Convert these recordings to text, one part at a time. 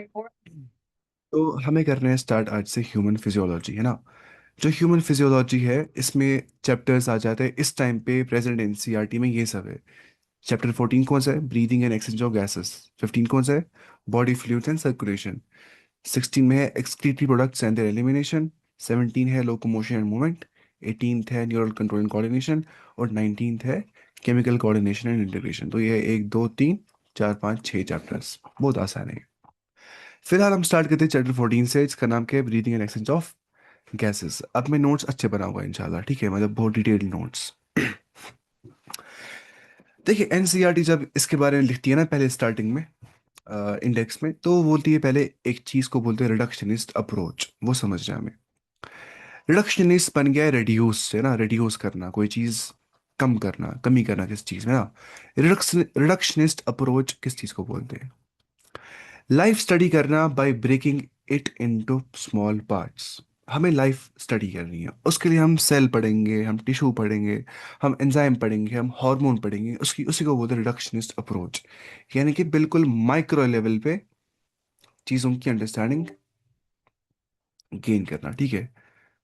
तो हमें करना है स्टार्ट आज से ह्यूमन फिजियोलॉजी, है ना। जो ह्यूमन फिजियोलॉजी है इसमें चैप्टर्स आ जाते हैं इस टाइम पे प्रेजेंट एनसीईआरटी में, ये सब है। चैप्टर 14 कौन सा है? Breathing and exchange of gases. 15 कौन सा है? Body fluids and circulation. 16 में है excretory products and there elimination. 17 है लोकोमोशन एंड मूवमेंट। 18 है न्यूरल कंट्रोल एंड कोऑर्डिनेशन। और 19 है केमिकल कोऑर्डिनेशन एंड इंटीग्रेशन। तो ये है 1 2 3 4 5 6 चैप्टर्स, बहुत आसान है। फिलहाल हम स्टार्ट करते हैं चैप्टर 14 से। इसका नाम क्या है? Breathing and exchange of gases. अब मैं नोट्स अच्छे बनाऊंगा इंशाल्लाह, ठीक है, मतलब बहुत डिटेल्ड नोट्स। देखिए एनसीईआरटी जब इसके बारे में लिखती है ना पहले स्टार्टिंग में, इंडेक्स में, तो वो बोलती है पहले एक चीज को बोलते हैं रिडक्शनिस्ट अप्रोच। वो समझना है हमें। रिडक्शनिस्ट बन गया है रिड्यूस, है ना, रिड्यूस करना कोई चीज, कम करना, कमी करना किस चीज में ना। रिडक्शनिस्ट अप्रोच किस चीज को बोलते हैं? लाइफ स्टडी करना by breaking it into small parts. हमें लाइफ स्टडी करनी है, उसके लिए हम सेल पढ़ेंगे, हम टिश्यू पढ़ेंगे, हम एंजाइम पढ़ेंगे, हम हार्मोन पढ़ेंगे, उसकी उसी को बोलते हैं रिडक्शनिस्ट अप्रोच। यानी कि बिल्कुल माइक्रो लेवल पे चीज़ों की अंडरस्टैंडिंग गेन करना, ठीक है।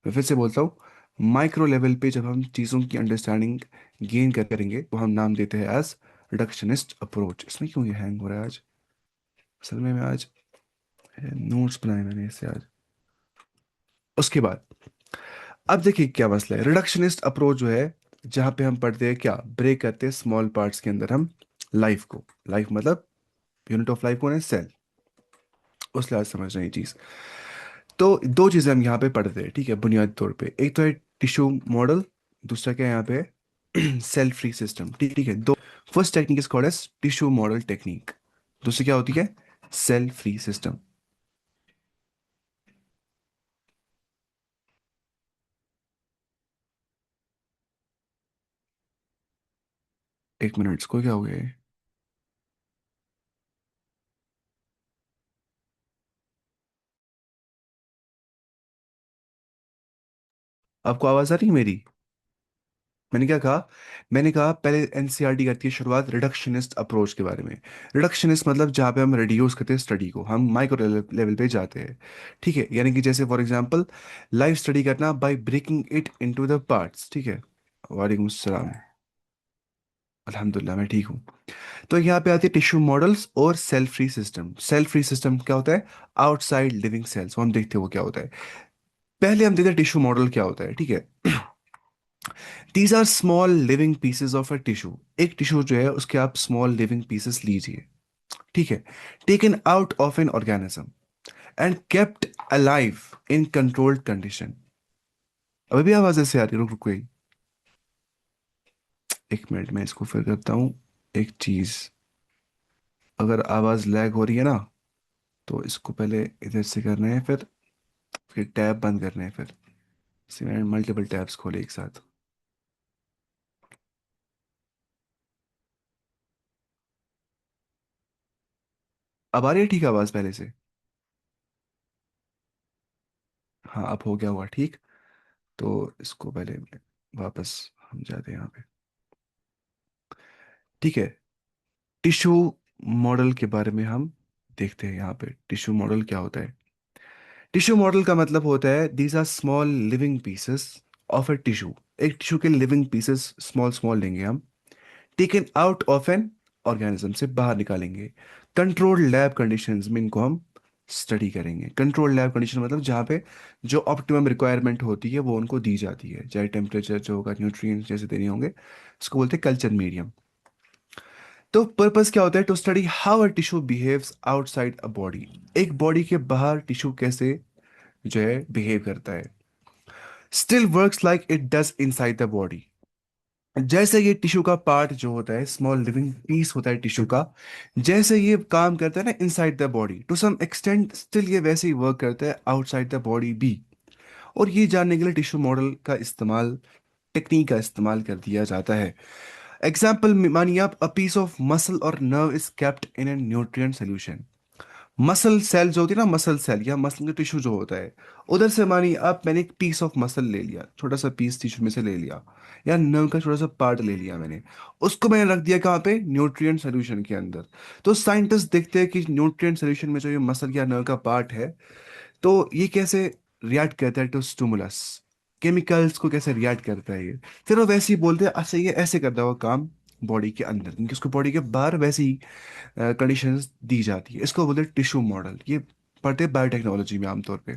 मैं फिर से बोलता हूँ, माइक्रो लेवल पे जब हम चीज़ों की अंडरस्टैंडिंग गेन करेंगे तो हम नाम देते हैं एज रिडक्शनिस्ट अप्रोच। इसमें क्यों ये हैंग हो रहा है आज? असल में मैं आज नोट्स बनाए मैंने इससे आज। उसके बाद अब देखिए क्या मसला है। रिडक्शनिस्ट अप्रोच जो है, जहाँ पे हम पढ़ते हैं क्या, ब्रेक करते हैं स्मॉल पार्ट्स के अंदर हम लाइफ को। लाइफ मतलब यूनिट ऑफ लाइफ कौन है? सेल। उस लिहाज से समझ रहे हैं ये चीज़। तो दो चीज़ें हम यहाँ पे पढ़ते हैं, ठीक है, बुनियादी तौर पे। एक तो है टिश्यू मॉडल, दूसरा क्या है यहाँ पे? सेल फ्री सिस्टम, ठीक ठीक है। दो, first technique is called as tissue model technique. दूसरी क्या होती है? Cell free system. एक मिनट, इसको क्या हो गया है? आपको आवाज़ आ रही है मेरी? मैंने क्या कहा? मैंने कहा पहले एनसीईआरटी करती है शुरुआत रिडक्शनिस्ट अप्रोच के बारे में। रिडक्शनिस्ट मतलब जहाँ पे हम रिड्यूस करते हैं स्टडी को, हम माइक्रो लेवल पे जाते हैं, ठीक है। यानी कि जैसे फॉर एग्जांपल लाइफ स्टडी करना by breaking it into the parts, ठीक है। वालेकुम सलाम। अल्हम्दुलिल्लाह मैं ठीक हूँ। तो यहाँ पे आती है टिश्यू मॉडल्स और cell free system. Cell free system क्या होता है? आउटसाइड लिविंग सेल्स, वो हम देखते हैं वो क्या होता है। पहले हम देखते हैं टिश्यू मॉडल क्या होता है, ठीक है। These are small living pieces of a tissue. एक टिश्यू जो है उसके आप स्मॉल लिविंग पीसेस लीजिए, ठीक है, taken out of an organism and kept alive in controlled condition. अभी भी आवाज ऐसे आ रही है? रुक रुक गई, एक मिनट में इसको फिर करता हूँ। एक चीज, अगर आवाज लैग हो रही है ना, तो इसको पहले इधर से करना है, फिर टैब बंद करना है, फिर इसमें मैंने मल्टीपल टैब्स खोले एक साथ। अब आ रही है ठीक आवाज पहले से? हाँ अब हो गया हुआ ठीक। तो इसको पहले वापस हम जाते हैं यहाँ पे, ठीक है। टिश्यू मॉडल के बारे में हम देखते हैं यहाँ पे। टिश्यू मॉडल क्या होता है? टिश्यू मॉडल का मतलब होता है these are small living pieces of a tissue. एक टिश्यू के लिविंग पीसेस स्मॉल स्मॉल लेंगे हम, taken out of an organism, से बाहर निकालेंगे। कंट्रोल्ड लैब कंडीशंस में इनको हम स्टडी करेंगे। कंट्रोल्ड लैब कंडीशन मतलब जहाँ पे जो ऑप्टिमम रिक्वायरमेंट होती है वो उनको दी जाती है, चाहे टेम्परेचर जो होगा, न्यूट्रिएंट्स जैसे देने होंगे, उसको बोलते हैं कल्चर मीडियम। तो पर्पस क्या होता है? To study how a tissue behaves outside a body. एक बॉडी के बाहर टिश्यू कैसे जो है बिहेव करता है। Still works like it does inside the body. जैसे ये टिश्यू का पार्ट जो होता है, स्मॉल लिविंग पीस होता है टिश्यू का, जैसे ये काम करता है ना inside the body, to some extent still ये वैसे ही वर्क करता है आउटसाइड द बॉडी भी। और ये जानने के लिए टिश्यू मॉडल का इस्तेमाल, टेक्निक का इस्तेमाल कर दिया जाता है। एग्जाम्पल मानिए आप, अ पीस ऑफ मसल और nerve is kept in a nutrient solution. Muscle cell जो होती है ना, मसल सेल या मसल का टिश्यू जो होता है, उधर से मानिए आप, मैंने एक पीस ऑफ मसल ले लिया, छोटा सा पीस टिश्यू में से ले लिया, या नर्व का छोटा सा पार्ट ले लिया मैंने, उसको मैंने रख दिया कहाँ पे, न्यूट्रिएंट सोल्यूशन के अंदर। तो साइंटिस्ट देखते हैं कि न्यूट्रिएंट सोल्यूशन में जो ये मसल या नर्व का पार्ट है, तो ये कैसे रिएक्ट करता है टू स्टिमुलस, केमिकल्स को कैसे रिएक्ट करता है ये। फिर वो वैसे ही बोलते हैं, अच्छा ये ऐसे करता है वो काम बॉडी के अंदर, क्योंकि उसको बॉडी के बाहर वैसे ही कंडीशंस दी जाती है। इसको बोलते हैं टिश्यू मॉडल, ये पढ़ते हैं बायोटेक्नोलॉजी में आमतौर पे।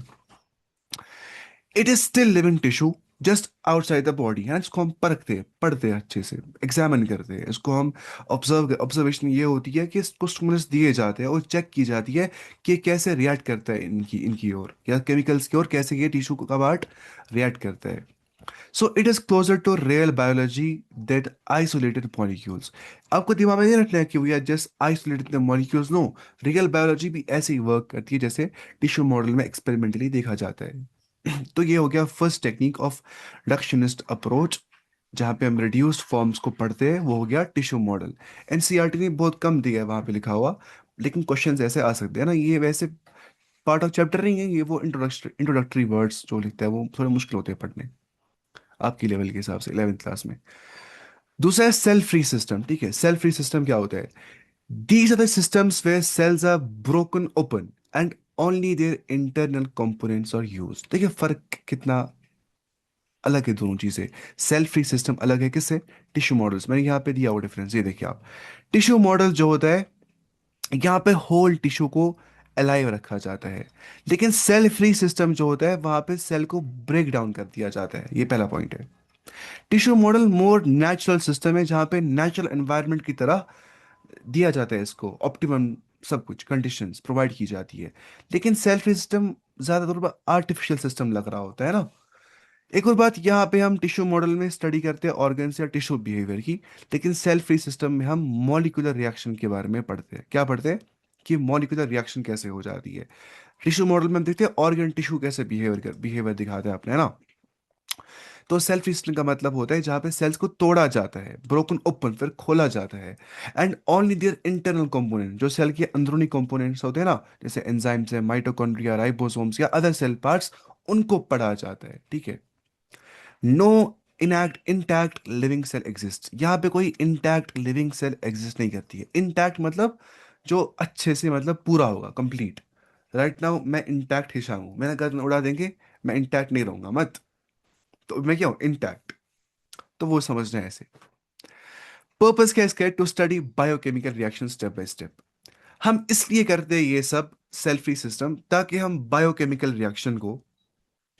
It is still living tissue just outside the body, है ना, इसको हम परखते हैं, पढ़ते हैं अच्छे से, एग्जामिन करते हैं इसको हम। ऑब्जर्वेशन ये होती है कि इसको स्टिमुलस दिए जाते हैं और चेक की जाती है कि कैसे रिएक्ट करता है इनकी इनकी ओर, या केमिकल्स की ओर, कैसे ये टिश्यू का पार्ट रिएक्ट करता है। So it is closer to real biology that isolated molecules. आपको दिमाग में नहीं रखना है कि we are just isolated the molecules, no, real biology भी ऐसे ही वर्क करती है जैसे टिश्यू मॉडल में एक्सपेरिमेंटली देखा जाता है। तो ये हो गया first technique of reductionist approach, जहाँ पे हम रिड्यूस्ड फॉर्म्स को पढ़ते हैं, वो हो गया टिश्यू मॉडल। एनसीईआरटी ने बहुत कम दिया है वहाँ पे लिखा हुआ, लेकिन क्वेश्चंस ऐसे आ सकते हैं ना, ये वैसे पार्ट ऑफ चैप्टर नहीं है ये, वो इंट्रोडक्टरी वर्ड्स जो लिखता है वो थोड़े मुश्किल होते हैं पढ़ने आपकी लेवल के हिसाब से 11th क्लास में। दूसरा है सेल फ्री सिस्टम। ठीक है, सेल फ्री सिस्टम क्या होता है? These are the systems where cells are broken open and only their internal components are used. देखिए फर्क कितना अलग है दोनों चीजें। सेल फ्री सिस्टम अलग है किससे? टिश्यू मॉडल्स, मैंने यहाँ पे दिया वो डिफरेंस, ये देखिए आप। टिश्यू मॉडल जो होता है, यहाँ पे होल टिश्यू को अलाइव रखा जाता है, लेकिन सेल फ्री सिस्टम जो होता है वहां पे सेल को ब्रेक डाउन कर दिया जाता है। ये पहला पॉइंट है। Tissue model more natural system है, जहाँ पे नेचुरल एनवायरनमेंट की तरह दिया जाता है इसको, ऑप्टिमम सब कुछ कंडीशंस प्रोवाइड की जाती है। लेकिन सेल्फ सिस्टम ज्यादातर पर आर्टिफिशियल सिस्टम लग रहा होता है ना। एक और बात, यहाँ पे हम टिश्यू मॉडल में स्टडी करते हैं ऑर्गन्स या टिश्यू बिहेवियर की, लेकिन सेल फ्री सिस्टम में हम मॉलिक्यूलर रिएक्शन के बारे में पढ़ते हैं। क्या पढ़ते हैं? कि मॉलिक्यूलर रिएक्शन कैसे हो जाती है। टिश्यू मॉडल में हम देखते हैं ऑर्गन टिश्यू कैसे बिहेवियर दिखाते हैं अपने, है ना। तो सेल्फ रीस्टलिंग का मतलब होता है जहां पे सेल्स को तोड़ा जाता है, ब्रोकन ओपन, फिर खोला जाता है, and only their internal component, जो सेल के अंदरूनी कंपोनेंट्स होते हैं ना, जैसे एंजाइम्स है, माइटोकॉन्ड्रिया, राइबोसोम्स या अदर सेल पार्ट्स, उनको पढ़ा जाता है। ठीक है। No enact intact living cell exist, यहाँ पे कोई इंटैक्ट लिविंग सेल एग्जिस्ट नहीं करती है। इंटैक्ट मतलब जो अच्छे से, मतलब पूरा होगा, कंप्लीट। राइट नाउ मैं इंटैक्ट हिस्सा हूं, मैंने गर्दन उड़ा देंगे, मैं इंटैक्ट नहीं रहूंगा मत, तो मैं क्या हूं? इंटैक्ट। तो वो समझना है ऐसे। पर्पस क्या है इसका? To study biochemical reaction step by step. हम इसलिए करते हैं ये सब सेल फ्री सिस्टम, ताकि हम बायोकेमिकल रिएक्शन को,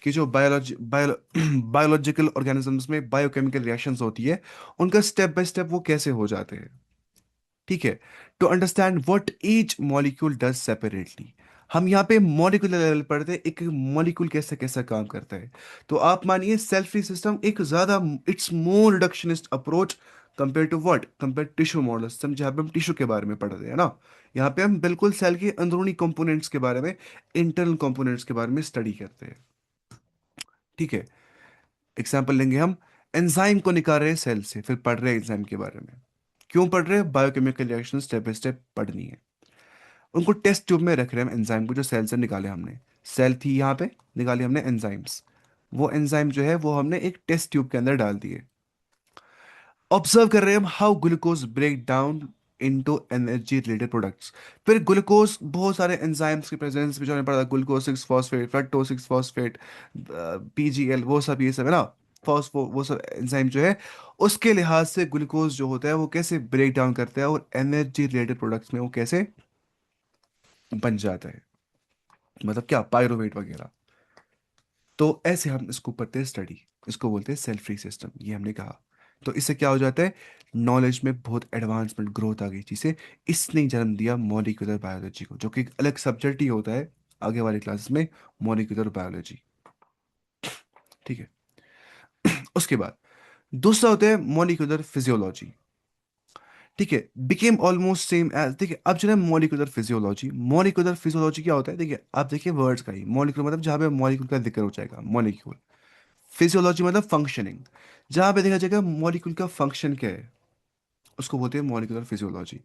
कि जो बायोलॉजिकल ऑर्गेनिजम्स में बायोकेमिकल रिएक्शंस होती है, उनका स्टेप बाय स्टेप वो कैसे हो जाते हैं। ठीक है। To understand what each molecule does separately. हम यहाँ पे मॉलिक्यूलर लेवल पढ़ते हैं, एक मॉलिक्यूल कैसे कैसा काम करता है। तो आप मानिए सेल फ्री सिस्टम एक ज्यादा, it's more reductionist approach compare to what, compare tissue model system, जहाँ पे हम टिश्यू के बारे में पढ़ रहे हैं ना। यहाँ पे हम बिल्कुल सेल के अंदरूनी कंपोनेंट्स के बारे में, इंटरनल कंपोनेंट्स के बारे में स्टडी करते हैं। ठीक है। एग्जाम्पल लेंगे हम, एंजाइम को निकाल रहे हैं सेल से, फिर पढ़ रहे हैं एंजाइम के बारे में। क्यों पढ़ रहे हैं? Biochemical reaction step by step पढ़नी है। उनको टेस्ट ट्यूब में रख रहे हैं हम, एंजाइम को जो सेल से निकाले हमने, सेल थी यहाँ पे, निकाली हमने एंजाइम्स, वो एंजाइम जो है वो हमने एक टेस्ट ट्यूब के अंदर डाल दिए। ऑब्जर्व कर रहे हैं हम how glucose break down into energy related products. फिर ग्लूकोज, बहुत सारे एंजाइम्स के प्रेजेंस में जो हमें पता, glucose 6 phosphate, fructose 6 phosphate, PGL, वो सब, ये सब है ना, फॉस्फो, वो सब एंजाइम जो है, उसके लिहाज से ग्लूकोज जो होता है वो कैसे ब्रेक डाउन करता है और एनर्जी रिलेटेड प्रोडक्ट्स में वो कैसे बन जाता है, मतलब क्या, पायरोवेट वगैरह। तो ऐसे हम इसको पढ़ते हैं स्टडी, इसको बोलते हैं सेल फ्री सिस्टम, ये हमने कहा। तो इससे क्या हो जाता है? नॉलेज में बहुत एडवांसमेंट, ग्रोथ आ गई चीज़ें। इसने जन्म दिया मॉलिक्यूलर बायोलॉजी को, जो कि एक अलग सब्जेक्ट ही होता है आगे वाली क्लासेस में, मॉलिक्यूलर बायोलॉजी। ठीक है। उसके बाद दूसरा होता है मॉलिक्यूलर फिजियोलॉजी। ठीक है, बिकेम ऑलमोस्ट सेम एज, देखिए अब जो है मॉलिक्यूलर फिजियोलॉजी, मॉलिक्यूलर फिजियोलॉजी क्या होता है? देखिए आप देखिए वर्ड्स का ही, मॉलिक्यूल मतलब जहाँ पे मॉलिक्यूल का जिक्र हो जाएगा, मॉलिक्यूल। फिजियोलॉजी मतलब फंक्शनिंग, जहां पे देखा जाएगा मॉलिक्यूल का फंक्शन क्या है, उसको बोलते हैं मॉलिक्यूलर फिजियोलॉजी।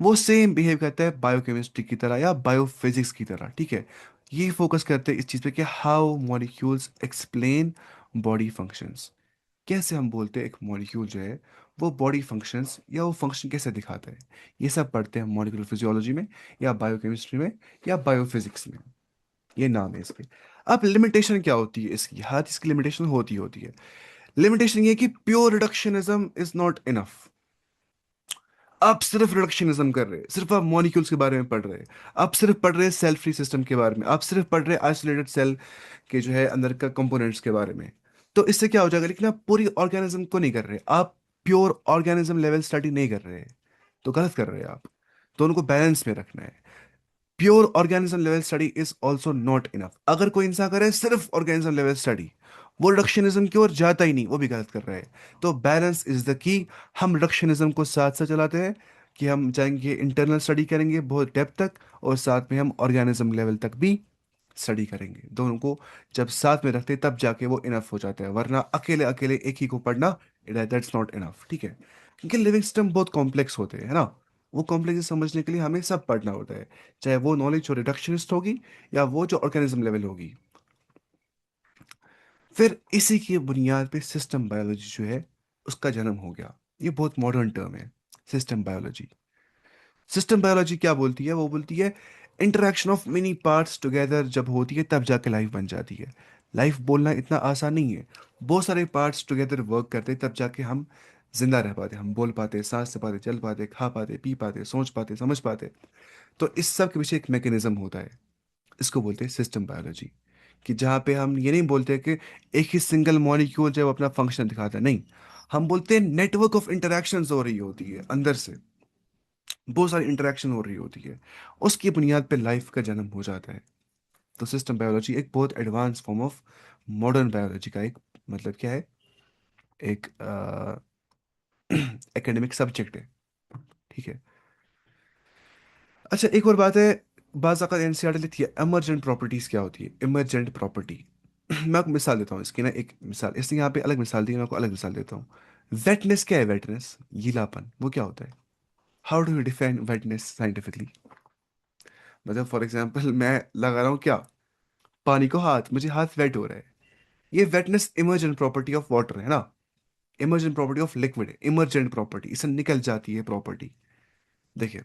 वो सेम बिहेव करता है बायोकेमिस्ट्री की तरह या बायोफिजिक्स की तरह, ठीक है। ये फोकस करते हैं इस चीज़ पे कि how molecules explain body functions. कैसे हम बोलते हैं एक मॉलिक्यूल जो है वो बॉडी फंक्शंस या वो फंक्शन कैसे दिखाता है, ये सब पढ़ते हैं मॉलिक्यूलर फिजियोलॉजी में या बायोकेमिस्ट्री में या बायोफिजिक्स में। ये नाम है इसके। अब लिमिटेशन क्या होती है इसकी, हर इसकी लिमिटेशन होती है। लिमिटेशन ये है कि pure reductionism is not enough. आप सिर्फ रिडक्शनिज्म कर रहे हैं, सिर्फ आप मॉलिक्यूल्स के बारे में पढ़ रहे हैं, आप सिर्फ पढ़ रहे हैं सेल फ्री सिस्टम के बारे में, आप सिर्फ पढ़ रहे हैं आइसोलेटेड सेल के जो है अंदर का कंपोनेंट्स के बारे में। तो इससे क्या हो जाएगा, लेकिन आप पूरी ऑर्गेनिज्म को नहीं कर रहे, आप प्योर ऑर्गेनिज्म लेवल स्टडी नहीं कर रहे हैं, तो गलत कर रहे हैं आप। तो उनको बैलेंस में रखना है। Pure organism level study is also not enough. अगर कोई इंसान करे सिर्फ ऑर्गेनिज्म लेवल स्टडी, वो रिडक्शनिज्म की ओर जाता ही नहीं, वो भी गलत कर रहा है। तो बैलेंस इज द की। हम रिडक्शनिज्म को साथ साथ चलाते हैं कि हम जाएंगे इंटरनल स्टडी करेंगे बहुत डेप्थ तक, और साथ में हम ऑर्गेनिज्म लेवल तक भी स्टडी करेंगे। दोनों को जब साथ में रखते हैं तब जाके वो इनफ हो जाता है, वरना अकेले अकेले एक ही को पढ़ना, दैट्स नॉट इनफ, ठीक है। क्योंकि लिविंग सिस्टम बहुत कॉम्प्लेक्स होते हैं, है ना। वो कॉम्प्लेक्स समझने के लिए हमें सब पढ़ना होता है, चाहे वो नॉलेज जो रिडक्शनिस्ट होगी या वो जो ऑर्गेनिज्म लेवल होगी। फिर इसी की बुनियाद पे सिस्टम बायोलॉजी जो है उसका जन्म हो गया। ये बहुत मॉडर्न टर्म है, सिस्टम बायोलॉजी। सिस्टम बायोलॉजी क्या बोलती है, वो बोलती है interaction of many parts together जब होती है तब जाके लाइफ बन जाती है। लाइफ बोलना इतना आसान नहीं है, बहुत सारे पार्ट्स टुगेदर वर्क करते हैं तब जाके हम जिंदा रह पाते, हम बोल पाते, सांस ले पाते, चल पाते, खा पाते, पी पाते, सोच पाते, समझ पाते। तो इस सब के पीछे एक मैकेनिज्म होता है, इसको बोलते हैं सिस्टम बायोलॉजी। कि जहाँ पे हम ये नहीं बोलते कि एक ही सिंगल मॉलिक्यूल जो अपना फंक्शन दिखाता है, नहीं। हम बोलते हैं नेटवर्क ऑफ इंटरेक्शंस हो रही होती है अंदर से, बहुत सारी इंटरेक्शन हो रही होती है, उसकी बुनियाद पे लाइफ का जन्म हो जाता है। तो सिस्टम बायोलॉजी एक बहुत advance form of modern biology का एक, मतलब क्या है, एक एकेडमिक सब्जेक्ट है, ठीक है। अच्छा, एक और बात है, बाज़ अगर एनसीईआरटी लिखती है इमरजेंट प्रॉपर्टीज क्या होती है, इमरजेंट प्रॉपर्टी। मैं आपको मिसाल देता हूँ इसकी ना, एक मिसाल, इसने यहाँ पे अलग मिसाल दी, मैं आपको अलग मिसाल देता हूँ। वेटनेस क्या है, वेटनेस, गीलापन, वो क्या होता है। How do you define वेटनेस scientifically. मतलब फॉर एग्जाम्पल मैं लगा रहा हूँ क्या, पानी को हाथ, मुझे हाथ वेट हो रहा है, ये वेटनेस इमर्जेंट प्रॉपर्टी ऑफ वाटर है ना। इमर्जेंट प्रॉपर्टी ऑफ लिक्विड है, इमर्जेंट प्रॉपर्टी, इससे निकल जाती है प्रॉपर्टी। देखिए,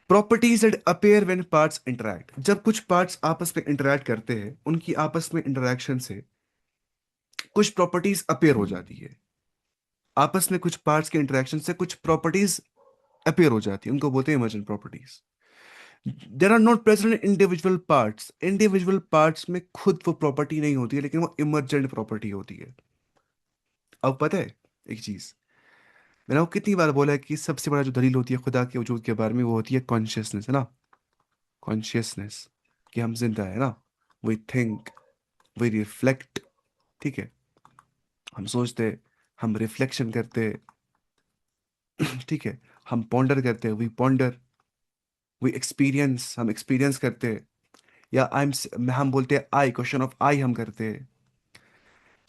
properties that appear when parts interact, जब कुछ पार्ट्स आपस में इंटरैक्ट करते हैं, उनकी आपस में इंटरैक्शन से कुछ प्रॉपर्टीज अपीयर हो जाती है। आपस में कुछ पार्ट्स के इंटरैक्शन से कुछ प्रॉपर्टीज अपीयर हो जाती है, उनको बोलते हैं emergent properties. There are not present individual parts, individual parts में खुद वो प्रॉपर्टी नहीं होती है, लेकिन वो इमर्जेंट प्रॉपर्टी होती है। अब पता है एक चीज, मैंने आपको कितनी बार बोला है कि सबसे बड़ा जो दलील होती है खुदा के वजूद के बारे में, वो होती है कॉन्शियसनेस, है ना। कॉन्शियसनेस, कि हम जिंदा है ना, वी थिंक, वी रिफ्लेक्ट, ठीक है। हम सोचते, हम रिफ्लेक्शन करते, ठीक है। हम पॉन्डर करते, वी पॉन्डर, वी एक्सपीरियंस, हम एक्सपीरियंस करते, या हम बोलते हैं आई, क्वेश्चन ऑफ आई हम करते हैं।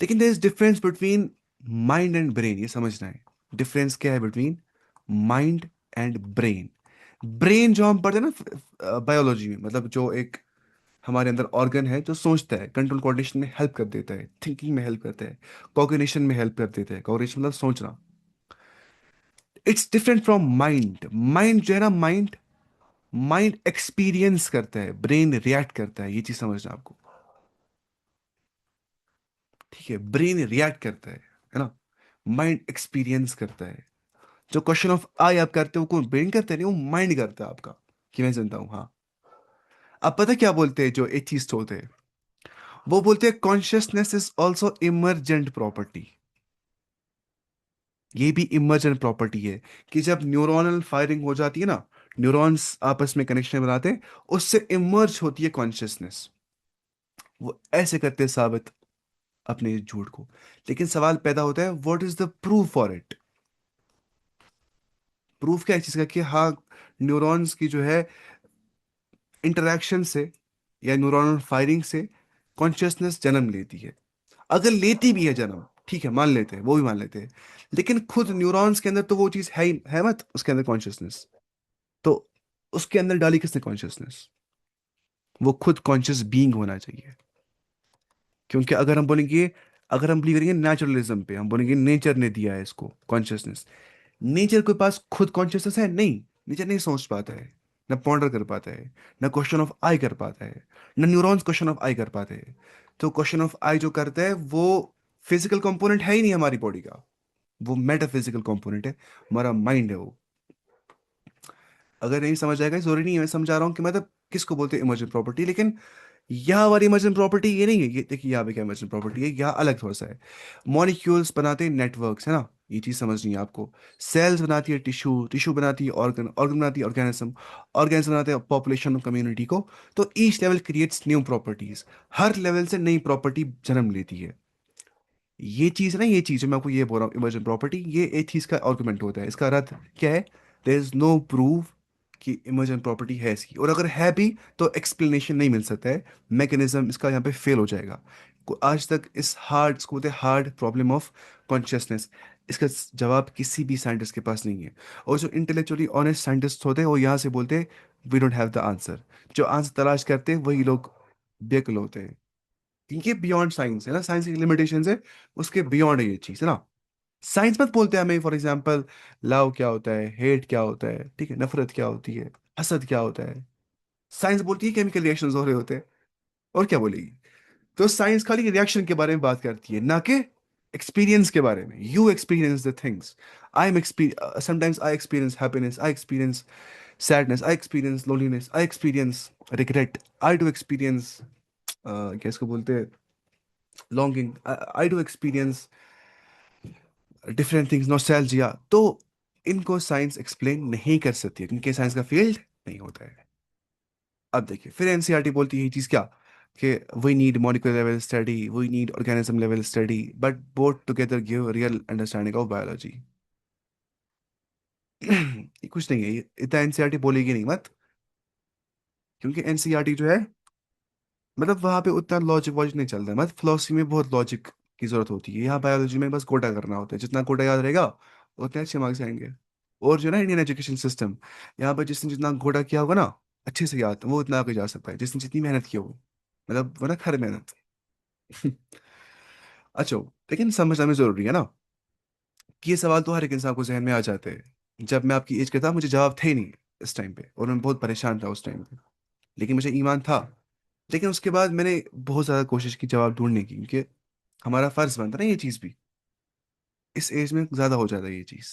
लेकिन there is difference between mind and brain, ये समझना है। डिफरेंस क्या है between mind and brain. Brain जो हम पढ़ते हैं ना बायोलॉजी में, मतलब जो एक हमारे अंदर ऑर्गन है जो सोचता है, कंट्रोल कोऑर्डिनेशन में हेल्प कर देता है, थिंकिंग में हेल्प करता है, कॉग्निशन में हेल्प कर देता है, कॉग्निशन मतलब सोचना। It's different from mind. Mind जो है ना, माइंड, माइंड एक्सपीरियंस करता है, ब्रेन रिएक्ट करता है, ये चीज समझना आपको, ठीक है। ब्रेन रिएक्ट करता है ना, माइंड एक्सपीरियंस करता है। जो क्वेश्चन ऑफ आई आप करते हो, कौन ब्रेन करता है, नहीं, वो माइंड करता है आपका, कि मैं जानता हूँ, हाँ। अब पता क्या बोलते हैं जो एथीस्ट होते हैं, वो बोलते हैं consciousness is also emergent property. ये भी इमर्जेंट प्रॉपर्टी है, कि जब न्यूरोनल फायरिंग हो जाती है ना, न्यूरॉन्स आपस में कनेक्शन बनाते हैं, उससे इमर्ज होती है कॉन्शियसनेस। वो ऐसे करते हैं साबित अपने इस झूठ को। लेकिन सवाल पैदा होता है, what is the proof for it. Proof क्या है इस चीज का, कि हाँ, न्यूरॉन्स की जो है इंटरेक्शन से या न्यूरॉनल फायरिंग से कॉन्शियसनेस जन्म लेती है। अगर लेती भी है जन्म, ठीक है, मान लेते हैं, वो भी मान लेते हैं। लेकिन खुद न्यूरॉन्स के अंदर तो वो चीज है ही है मत, उसके अंदर कॉन्शियसनेस। तो उसके अंदर डाली किसने कॉन्शियसनेस? वो खुद कॉन्शियस बीइंग होना चाहिए। क्योंकि अगर हम बिलीव करेंगे नेचुरलिज्म पे, हम बोलेंगे नेचर ने दिया है इसको कॉन्शियसनेस। नेचर के पास खुद कॉन्शियसनेस है नहीं। नेचर नहीं सोच पाता है, ना पॉन्डर कर पाता है, ना क्वेश्चन ऑफ आई कर पाता है, ना न्यूरॉन्स क्वेश्चन ऑफ आई कर पाते हैं। तो क्वेश्चन ऑफ आई जो करता है वो फिजिकल कंपोनेंट है ही नहीं हमारी बॉडी का, वो मेटाफिजिकल कंपोनेंट है, हमारा माइंड है वो। अगर नहीं समझ आएगा, जरूरी नहीं है मैं समझा रहा हूँ कि मतलब किसको बोलते हैं इमर्जेंट प्रॉपर्टी। लेकिन यहाँ हमारी इमर्जेंट प्रॉपर्टी ये नहीं है, ये देखिए यहाँ पे क्या इमर्जेंट प्रॉपर्टी है, यहाँ अलग थोड़ा सा है। मॉलिक्यूल्स बनाते हैं नेटवर्क्स, है ना, ये चीज समझनी है आपको। सेल्स बनाती है टिश्यू, टिश्यू बनाती है ऑर्गन, ऑर्गन बनाती है ऑर्गेनिज्म, ऑर्गेनिज्म बनाते हैं पॉपुलेशन कम्युनिटी को। तो each level creates new properties, हर लेवल से नई प्रॉपर्टी जन्म लेती है। ये चीज ना, ये चीज मैं आपको ये बोल रहा हूँ इमर्जेंट प्रॉपर्टी, ये एक चीज का आर्गुमेंट होता है। इसका अर्थ क्या है? देयर इज नो प्रूफ कि इमर्जेंट प्रॉपर्टी है इसकी, और अगर है भी तो एक्सप्लेनेशन नहीं मिल सकता है। मैकेनिज्म इसका यहाँ पे फेल हो जाएगा। आज तक इस हार्ड, इसको बोलते हैं हार्ड प्रॉब्लम ऑफ कॉन्शियसनेस, इसका जवाब किसी भी साइंटिस्ट के पास नहीं है। और जो इंटेलेक्चुअली ऑनेस्ट साइंटिस्ट होते हैं वो यहाँ से बोलते हैं we don't have the answer. जो आंसर तलाश करते हैं वही लोग बेकल होते हैं। ये बियॉन्ड साइंस है ना, साइंस की लिमिटेशन है, उसके बियॉन्ड है ये चीज, है ना। साइंस मत बोलते हैं हमें फॉर एग्जाम्पल लव क्या होता है, हेट क्या होता है, ठीक है, नफरत क्या होती है, हसद क्या होता है। साइंस बोलती है केमिकल रिएक्शंस हो रहे होते हैं, और क्या बोलेगी? तो साइंस खाली रिएक्शन के बारे में बात करती है, ना कि एक्सपीरियंस के बारे में। You experience the things. I am sometimes I experience happiness, I experience sadness, I experience loneliness, I experience regret, I do experience क्या इसको बोलते हैं, longing, I do experience different things, nostalgia. तो इनको साइंस एक्सप्लेन नहीं कर सकती है क्योंकि साइंस का फील्ड नहीं होता है। अब देखिए फिर एनसीईआरटी बोलती है ये चीज क्या, कि we need molecular level study, we need organism level study, but both together give real understanding of biology. ये कुछ नहीं है, ये इतना एनसीईआरटी बोलेगी नहीं मत, क्योंकि एनसीईआरटी जो है मतलब वहां पे उतना लॉजिक वॉजिक नहीं चलता है, मतलब फिलोसफी में बहुत लॉजिक की जरूरत होती है। यहाँ बायोलॉजी में बस कोटा करना होता है, जितना कोटा याद रहेगा उतने अच्छे मार्क्स आएंगे। और जो ना इंडियन एजुकेशन सिस्टम, यहाँ पर जिसने जितना कोटा किया होगा ना अच्छे से याद, वो उतना आगे जा सकता है जिसने जितनी मेहनत की हो, मतलब वो ना खर मेहनत। अच्छा, लेकिन समझना भी जरूरी है ना कि ये सवाल तो हर एक इंसान को जहन में आ जाते हैं। जब मैं आपकी एज का था मुझे जवाब थे ही नहीं इस टाइम पे, और मैं बहुत परेशान था उस टाइम पे। लेकिन मुझे ईमान था। लेकिन उसके बाद मैंने बहुत ज़्यादा कोशिश की जवाब ढूंढने की, क्योंकि हमारा फर्ज बनता है ना ये चीज़ भी। इस एज में ज़्यादा हो जाता है ये चीज़,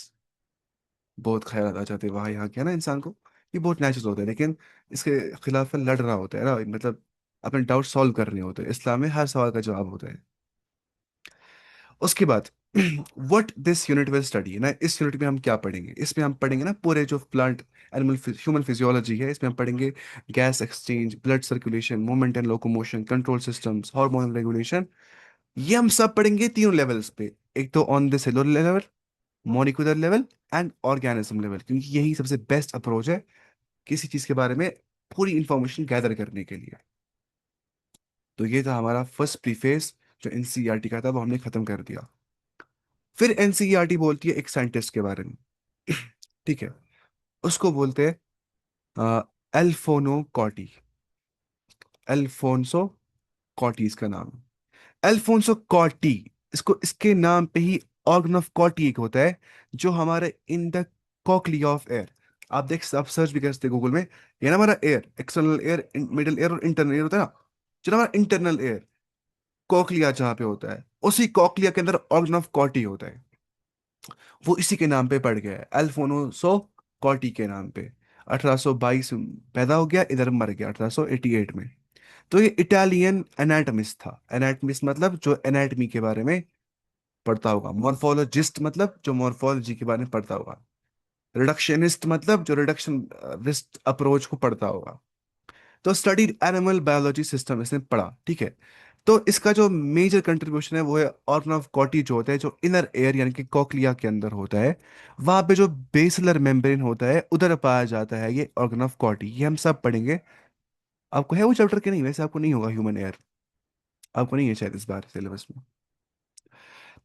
बहुत ख्याल आ जाते हैं वहाँ यहाँ के ना इंसान को। ये बहुत नेचुरल होता है, लेकिन इसके खिलाफ लड़ रहा होता है ना, मतलब अपने डाउट सॉल्व कर रहे होते हैं। इस्लाम में हर सवाल का जवाब होता है। उसके बाद what this unit will study ना, इस यूनिट में हम क्या पढ़ेंगे? इसमें हम पढ़ेंगे ना पूरे जो प्लांट एनिमल ह्यूमन फिजियोलॉजी है, इसमें हम पढ़ेंगे gas exchange, blood circulation, movement and locomotion, control systems, hormonal regulation. ये हम सब पढ़ेंगे तीनों लेवल्स पे। एक तो on the cellular level, molecular level and organism level, क्योंकि यही सबसे बेस्ट अप्रोच है किसी चीज के बारे में पूरी इंफॉर्मेशन गैदर करने के लिए। तो ये था हमारा फर्स्ट प्रीफेस जो एनसीईआरटी का था, वो हमने खत्म कर दिया। फिर एनसीईआरटी बोलती है एक साइंटिस्ट के बारे में। ठीक है, उसको बोलते हैं एल्फोनो कॉटी। एल्फोंसो कॉटी इसका नाम। अल्फोंसो कॉटी, इसको इसके नाम पे ही ऑर्गन ऑफ कॉटी एक होता है जो हमारे in the cochlea of air. आप सर्च भी कर सकते गूगल में। ये ना हमारा air, external air, middle air और इंटरनल एयर होता है ना। जो हमारा इंटरनल एयर कॉकलिया जहाँ पे होता है, उसी कॉकलिया के अंदर ऑर्गन ऑफ कॉटी होता है। वो इसी के नाम पे पड़ गया है, अल्फोंसो कॉटी के नाम पे। 1822 में पैदा हो गया, इधर मर गया 1888 में। तो ये इटालियन एनाटमिस्ट था। एनाटमिस्ट मतलब जो एनाटमी के बारे में पढ़ता होगा, मॉर्फोलॉजिस्ट मतलब जो मॉर्फोलॉजी के बारे में पढ़ता होगा, रिडक्शनिस्ट मतलब जो रिडक्शनिस्ट अप्रोच को पढ़ता होगा। तो स्टडी एनिमल बायोलॉजी सिस्टम इसने पढ़ा, ठीक है। तो इसका जो मेजर कंट्रीब्यूशन है वो है ऑर्गन ऑफ कॉटी, जो होता है जो इनर एयर यानी कि कॉकलिया के अंदर होता है। वहां पे जो बेसलर मेम्ब्रेन होता है उधर पाया जाता है ये ऑर्गन ऑफ कॉटी। ये हम सब पढ़ेंगे। आपको है वो चैप्टर के नहीं? वैसे आपको नहीं होगा ह्यूमन एयर, आपको नहीं है शायद इस बार सिलेबस में।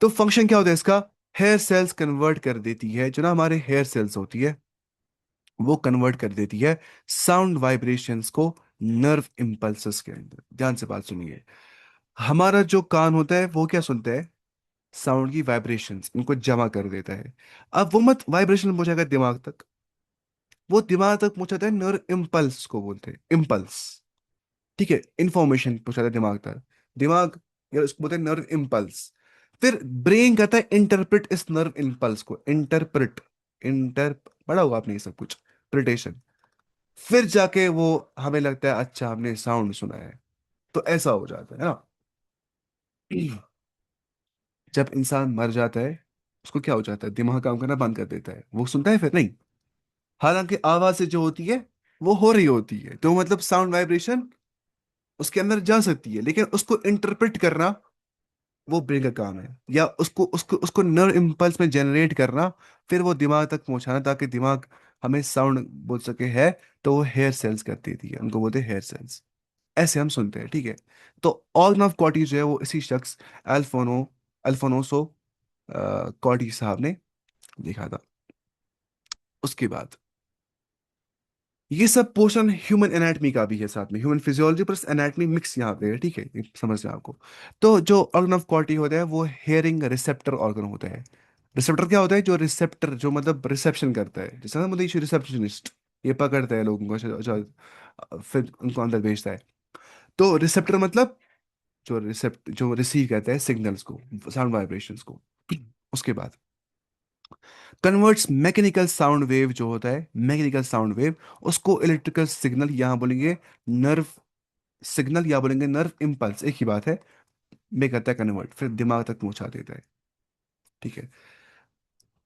तो फंक्शन क्या होता है इसका? हेयर सेल्स कन्वर्ट कर देती है, जो ना हमारे हेयर सेल्स होती है, वो कन्वर्ट कर देती है साउंड वाइब्रेशंस को नर्व इम्पल्सेस के अंदर। ध्यान से बात सुनिए। हमारा जो कान होता है वो क्या सुनता है? साउंड की वाइब्रेशंस, इनको जमा कर देता है। अब वो मत वाइब्रेशन पहुंचाएगा दिमाग तक, वो दिमाग तक पहुंचाता है नर्व इम्पल्स को बोलते हैं, इम्पल्स। ठीक है, इंफॉर्मेशन पहुंचाता है दिमाग तक। दिमाग, या उसको बोलते हैं नर्व इम्पल्स। फिर ब्रेन कहता है इंटरप्रेट इस नर्व इम्पल्स को, इंटरप्रेट, इंटर, पढ़ा होगा आपने ये सब कुछ, प्रिटेशन। फिर जाके वो, हमें लगता है अच्छा हमने साउंड सुना है। तो ऐसा हो जाता है ना। जब इंसान मर जाता है, उसको क्या हो जाता है? दिमाग काम करना बंद कर देता है, वो सुनता है फिर नहीं। हालांकि आवाज से जो होती है वो हो रही होती है, तो मतलब साउंड वाइब्रेशन उसके अंदर जा सकती है, लेकिन उसको इंटरप्रेट करना वो ब्रेन का काम है। या उसको उसको उसको नर्व इम्पल्स में जनरेट करना, फिर वो दिमाग तक पहुंचाना, ताकि दिमाग हमें साउंड बोल सके है। तो वो हेयर सेल्स कर देती है, उनको बोलते हैं हेयर सेल्स। ऐसे हम सुनते हैं, ठीक है। तो ऑर्गन ऑफ कॉटी जो है वो इसी शख्स अल्फोनो अल्फोनोसो कॉटी साहब ने देखा था। उसके बाद ये सब पोर्शन ह्यूमन एनाटमी का भी है साथ में, human physiology plus anatomy mix यहाँ पे है, ठीक है, ये समझ रहे हैं आपको। तो जो ऑर्गन ऑफ कॉटी होता है वो हेयरिंग रिसेप्टर ऑर्गन होता है। रिसेप्टर क्या होता है? जो रिसेप्टर, जो मतलब रिसेप्शन करता है, जैसे ना मतलब रिसेप्शनिस्ट, ये पकड़ता है लोगों को, फिर उनको अंदर भेजता है। तो रिसेप्टर मतलब जो रिसीव करता है सिग्नल्स को, साउंड वाइब्रेशंस को। उसके बाद कन्वर्ट्स मैकेनिकल साउंड वेव, जो होता है मैकेनिकल साउंड वेव, उसको इलेक्ट्रिकल सिग्नल, यहाँ बोलेंगे नर्व सिग्नल, या बोलेंगे नर्व इम्पल्स, एक ही बात है, में करता है कन्वर्ट, फिर दिमाग तक पहुंचा देता है। ठीक है।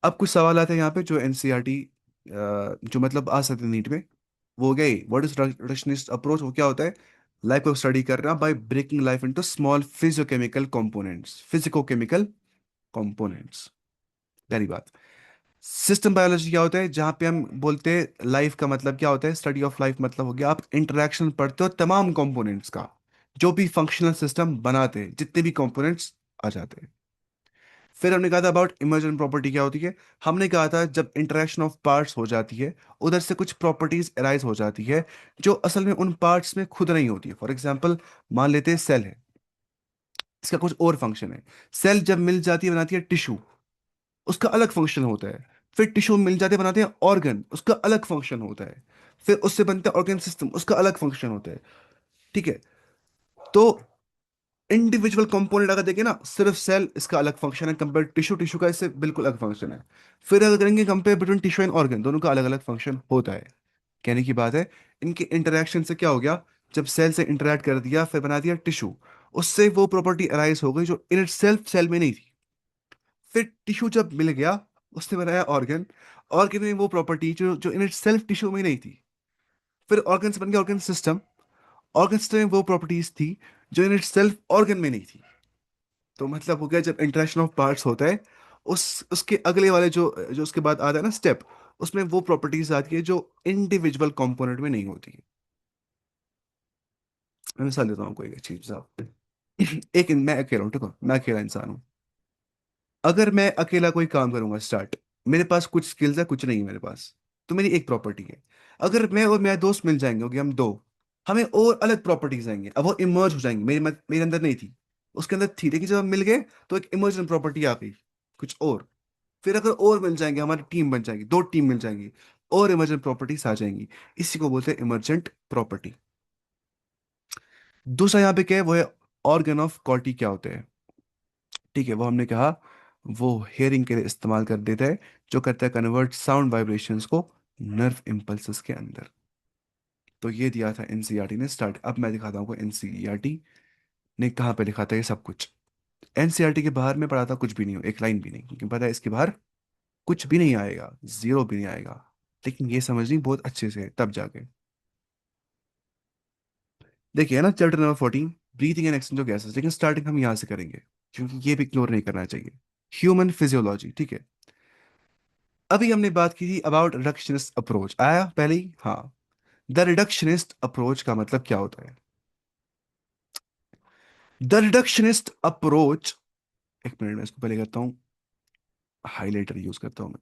अब कुछ सवाल आते हैं यहाँ पे जो एनसीईआरटी, जो मतलब आ सकते हैं नीट में। वो हो गई व्हाट इज रिडक्शनिस्ट अप्रोच, वो क्या होता है? लाइफ को स्टडी करना by breaking life into small physiochemical components, physicochemical components. पहली बात। सिस्टम बायोलॉजी क्या होता है? जहां पे हम बोलते हैं लाइफ का मतलब क्या होता है, स्टडी ऑफ लाइफ मतलब हो गया आप इंटरेक्शन पढ़ते हो तमाम कंपोनेंट्स का, जो भी फंक्शनल सिस्टम बनाते हैं, जितने भी कंपोनेंट्स आ जाते हैं। फिर हमने कहा था अबाउट इमर्जेंट प्रॉपर्टी क्या होती है। हमने कहा था जब इंटरेक्शन ऑफ पार्ट्स हो जाती है, उधर से कुछ प्रॉपर्टीज अराइज हो जाती है, जो असल में उन पार्ट्स में खुद नहीं होती है। फॉर एग्जाम्पल, मान लेते हैं सेल है, इसका कुछ और फंक्शन है। सेल जब मिल जाती है बनाती है टिश्यू, उसका अलग फंक्शन होता है। फिर टिश्यू मिल जाते बनाते हैं ऑर्गन, उसका अलग फंक्शन होता है। फिर उससे बनता है ऑर्गन सिस्टम, उसका अलग फंक्शन होता है। ठीक है। तो इंडिविजुअल कंपोनेंट अगर देखें ना, सिर्फ सेल इसका अलग फंक्शन है कंपेयर टिश्यू, टिश्यू का इससे बिल्कुल अलग फंक्शन है। फिर अगर करेंगे compare between tissue and organ, दोनों का अलग अलग फंक्शन होता है। कहने की बात है, इनके इंटरेक्शन से क्या हो गया? जब सेल से इंटरेक्ट कर दिया, फिर बना दिया टिश्यू, उससे वो प्रॉपर्टी अराइज हो गई जो इन सेल्फ सेल में नहीं थी। फिर टिश्यू जब मिल गया, उसने बनाया ऑर्गन, ऑर्गन में वो प्रॉपर्टी जो जो इन सेल्फ टिश्यू में नहीं थी। फिर ऑर्गन से बन गया ऑर्गन सिस्टम, ऑर्गन सिस्टम में वो प्रॉपर्टीज थी जो इन सेल्फ ऑर्गन में नहीं थी। तो मतलब हो गया जब इंटरेक्शन ऑफ पार्ट्स होता है, उस उसके अगले वाले जो जो उसके बाद आता है ना स्टेप, उसमें वो प्रॉपर्टीज आती है जो इंडिविजुअल कंपोनेंट में नहीं होती है। मैं मिसाल देता हूँ, कोई चीज साहब, एक मैं अकेला हूँ, ठीक है, मैं अकेला इंसान हूँ। अगर मैं अकेला कोई काम करूंगा स्टार्ट, मेरे पास कुछ स्किल्स है, कुछ नहीं है मेरे पास, तो मेरी एक प्रॉपर्टी है। अगर मैं और मेरा दोस्त मिल जाएंगे, हो गया हम दो, हमें और अलग प्रॉपर्टीज आएंगे, अब वो इमर्ज हो जाएंगी, मेरे अंदर नहीं थी, उसके अंदर थी, लेकिन जब हम मिल गए तो एक इमर्जन प्रॉपर्टी आ गई, कुछ और। फिर अगर और मिल जाएंगे, हमारी टीम बन जाएगी, दो टीम मिल जाएंगी, और इमर्जेंट प्रॉपर्टीज आ जाएंगी। इसी को बोलते हैं इमर्जेंट प्रॉपर्टी। दूसरा यहाँ पे क्या है, वो है ऑर्गन ऑफ कॉटी क्या होते हैं। ठीक है, वो हमने कहा वो हेयरिंग के लिए इस्तेमाल कर देता है, जो करता है कन्वर्ट साउंड वाइब्रेशंस को नर्व इम्पल्सेस के अंदर। तो ये दिया था एनसीईआरटी ने स्टार्ट। अब मैं दिखाता हूँ एनसीईआरटी ने कहाँ पे लिखा था ये सब कुछ। एनसीईआरटी के बाहर में पढ़ा था कुछ भी नहीं हो, एक लाइन भी नहीं, क्योंकि पता है इसके बाहर कुछ भी नहीं आएगा, जीरो भी नहीं आएगा। लेकिन ये समझनी बहुत अच्छे से है, तब जाके। देखिए ना, chapter number 14, breathing and exchange of gases, लेकिन स्टार्टिंग हम यहाँ से करेंगे, क्योंकि ये भी इग्नोर नहीं करना चाहिए। ह्यूमन फिजियोलॉजी, ठीक है। अभी हमने बात की थी अबाउट रिडक्शनिस्ट अप्रोच, आया पहले ही, हाँ। द रिडक्शनिस्ट अप्रोच का मतलब क्या होता है? द रिडक्शनिस्ट अप्रोच एक मिनट में इसको पहले करता हूँ, हाईलाइटर यूज करता हूँ मैं।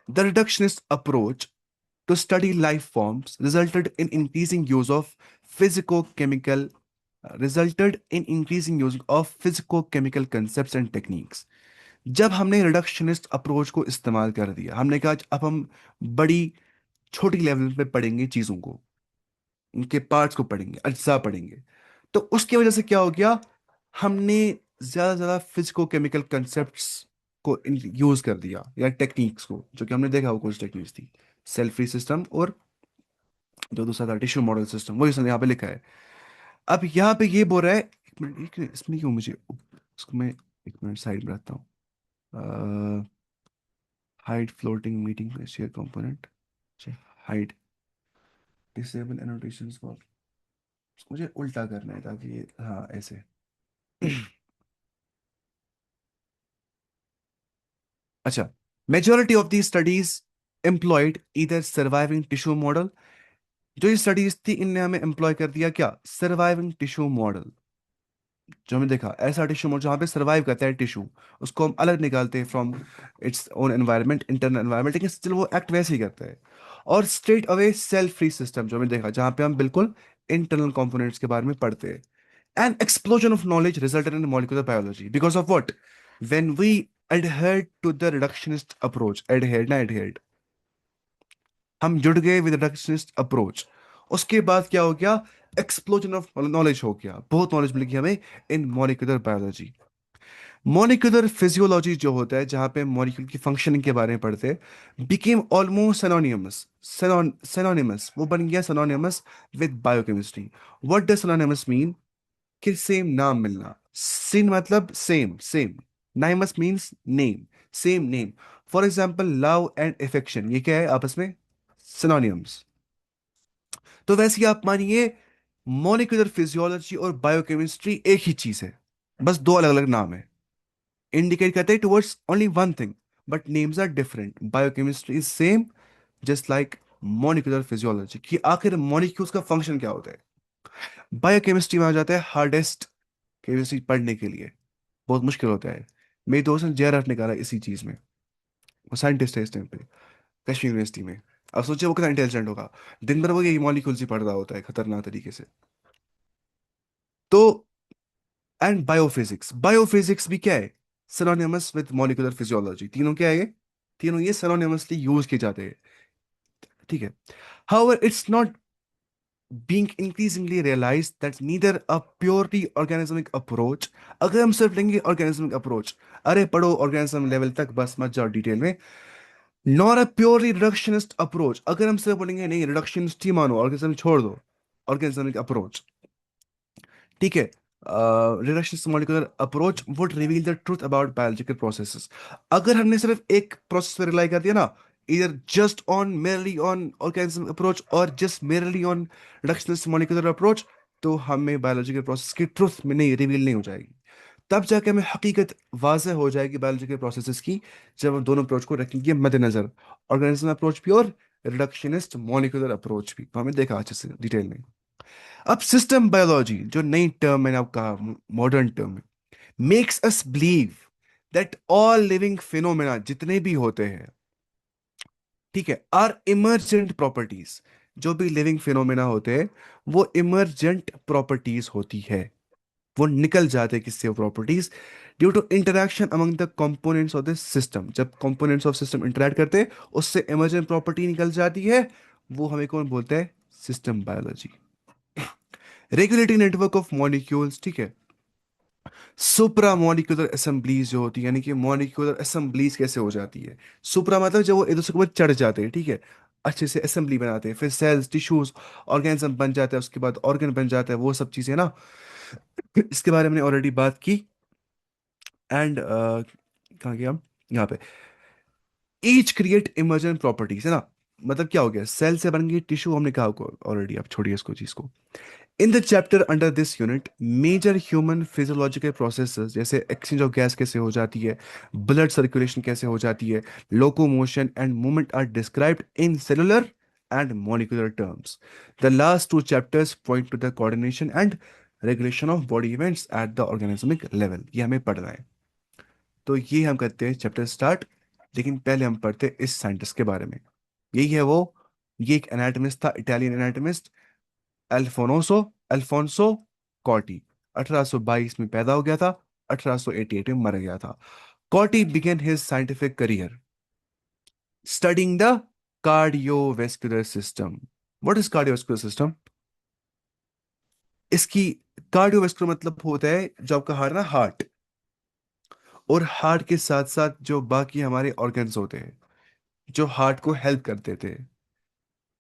The reductionist approach to study life forms physicochemical resulted in increasing use of physicochemical concepts and techniques। जब हमने रिडक्शनिस्ट अप्रोच को इस्तेमाल कर दिया, हमने कहा अब हम बड़ी छोटी लेवल पे पढ़ेंगे चीजों को, उनके पार्ट्स को पढ़ेंगे, अज्जा पढ़ेंगे। तो उसकी वजह से क्या हो गया, हमने ज्यादा से ज्यादा फिजिको केमिकल कंसेप्ट को यूज कर दिया, या टेक्निक्स को, जो कि हमने देखा वो कुछ टेक्निक्स थी, सेल फ्री सिस्टम और जो दूसरा था टिश्यू मॉडल सिस्टम, वही उसने यहाँ पे लिखा है। अब यहाँ पे ये बोल रहा है, एक मिनट इसमें क्यों मुझे, इसको मैं एक मिनट साइड में रखता हूँ। Hide floating meeting share component, hide disable annotations for, मुझे उल्टा करना है ताकि हाँ ऐसे। अच्छा, majority of the studies employed इधर सर्वाइविंग टिश्यू मॉडल। जो ये स्टडीज थी इनने हमें एम्प्लॉय कर दिया क्या, सर्वाइविंग टिश्यू मॉडल। जो हमने देखा ऐसा टिश्यू मॉडल जहाँ पे सर्वाइव करता है टिश्यू, उसको हम अलग निकालते हैं from its own environment, internal environment, लेकिन स्टिल वो एक्ट वैसे ही करता है। और straight away cell free system जो हमने देखा, जहाँ पे हम बिल्कुल इंटरनल कंपोनेंट्स के बारे में पढ़ते हैं। An explosion of knowledge resulted in molecular biology because of what? When we adhered to the reductionist approach, adhered, हम जुड़ गए विद रिडक्शनिस्ट अप्रोच, उसके बाद क्या हो गया, एक्सप्लोजन ऑफ नॉलेज हो गया, बहुत नॉलेज मिल गई हमें इन मॉलिक्यूलर बायोलॉजी। मॉलिक्यूलर फिजियोलॉजी जो होता है, जहां पे मॉलिक्यूल की फंक्शनिंग के बारे में पढ़ते हैं, बिकेम ऑलमोस्ट सिनोनिमस, सिनोनिमस, वो बन गया synonymous with biochemistry. What does synonymous mean, कि सेम नाम मिलना, सिन मतलब same, same, nymous means name, same name. For example love and affection, ये क्या है आपस में, सिनोनिम्स। तो वैसे ही आप मानिए मॉलिक्यूलर फिजियोलॉजी और बायोकेमिस्ट्री एक ही चीज है, बस दो अलग अलग नाम है, इंडिकेट करते हैं towards only one thing, but names are different. Biochemistry is same, just like molecular physiology, कि आखिर मॉलिक्यूल्स का फंक्शन क्या होता है। बायोकेमिस्ट्री में आ जाता है हार्डेस्ट केमिस्ट्री पढ़ने के लिए, बहुत मुश्किल होता है। मेरे दोस्त ने जेआरएफ निकाला इसी चीज में, वो साइंटिस्ट है इस टाइम पे कश्मीर यूनिवर्सिटी में। अब सोचिए वो कितना इंटेलिजेंट होगा, दिन भर वो यही मॉलिक्यूल्स ही पढ़ रहा होता है खतरनाक तरीके से। तो एंड बायोफिजिक्स, बायोफिजिक्स भी क्या है, सिनोनिमस विद मॉलिक्यूलर फिजियोलॉजी, तीनों क्या है ये, तीनों ये सिनोनिमसली यूज किए जाते हैं, ठीक है। However it's not being increasingly realized that neither a purely organismic approach, अगर हम सिर्फ लेंगे ऑर्गेनिज्मिक अप्रोच, अरे पढ़ो ऑर्गेनिज्म लेवल तक बस, मत जाओ डिटेल में, nor a purely reductionist approach, अगर हम सिर्फ बोलेंगे नहीं रिडक्शनिस्ट ही मानो, ऑर्गेनिज्म छोड़ दो, ऑर्गेनिज्मिक अप्रोच, ठीक है, reductionist molecular approach would reveal the truth about biological processes. अगर हमने सिर्फ एक प्रोसेस पे रिलाई कर दिया ना, either just on merely on organism approach or just merely on reductionist molecular approach, तो हमें बायोलॉजिकल प्रोसेस की ट्रुथ में नहीं रिवील नहीं हो जाएगी। तब जाके हमें हकीकत वाज़ेह हो जाएगी बायोलॉजिकल प्रोसेसेस की, जब हम दोनों अप्रोच को रखेंगे मद्देनजर, ऑर्गेनिज्म अप्रोच भी और रिडक्शनिस्ट मॉलिक्यूलर अप्रोच भी, तो हमें देखा अच्छे से डिटेल में। अब सिस्टम बायोलॉजी जो नई टर्म मैंने आपको कहा, मॉडर्न टर्म है, makes us believe that all living phenomena जितने भी होते हैं, ठीक है, आर इमर्जेंट प्रॉपर्टीज, जो भी लिविंग फिनोमेना होते हैं वो इमर्जेंट प्रॉपर्टीज होती है, वो निकल जाते हैं किससे, properties due to interaction among the components of the system, जब कंपोनेंट्स ऑफ सिस्टम इंटरेक्ट करते हैं उससे इमर्जेंट प्रॉपर्टी निकल जाती है, वो हमें कौन बोलते हैं, system biology. Regulatory network of molecules, ठीक है, सुप्रा मॉलिक्यूलर असेंबलीज जो होती है, यानी कि मॉलिक्यूलर असेंबलीज कैसे हो जाती है, सुप्रा मतलब जब वो एक दूसरे के ऊपर चढ़ जाते हैं, ठीक है, अच्छे से असेंबली बनाते हैं, फिर सेल्स टिश्यूज ऑर्गेनिज्म बन जाता है, उसके बाद ऑर्गन बन जाता है, वो सब चीजें ना, इसके बारे में हमने ऑलरेडी बात की। एंड कहाँ गया हम, यहाँ पे, ईच क्रिएट इमर्जेंट प्रॉपर्टीज है ना, मतलब क्या हो गया, सेल से बन गई टिश्यू, हमने कहा ऑलरेडी, अब छोड़िए इसको चीज को। In the chapter under this unit major human physiological processes, जैसे एक्सचेंज ऑफ गैस कैसे हो जाती है, ब्लड सर्कुलेशन कैसे हो जाती है, locomotion and movement are described in cellular and molecular terms. The last two chapters point to the coordination and regulation of body events at the organismic level, ये हमें पढ़ना है। तो ये हम करते हैं चैप्टर स्टार्ट। लेकिन पहले हम पढ़ते हैं इस साइंटिस्ट के बारे में। यही है वो। ये एक एनाटमिस्ट था, इटालियन एनाटमिस्ट, अल्फोनसो अल्फोंसो कॉटी। 1822 में पैदा हो गया था, 1888 में मर गया था। कॉटी begin his scientific career studying the cardiovascular system. What is cardiovascular system? इसकी कार्डियोवेस्कुलर मतलब होता है जो आपका हार्ट ना, हार्ट, और हार्ट के साथ साथ जो बाकी हमारे ऑर्गन्स होते हैं, जो हार्ट को हेल्प कर देते हैं,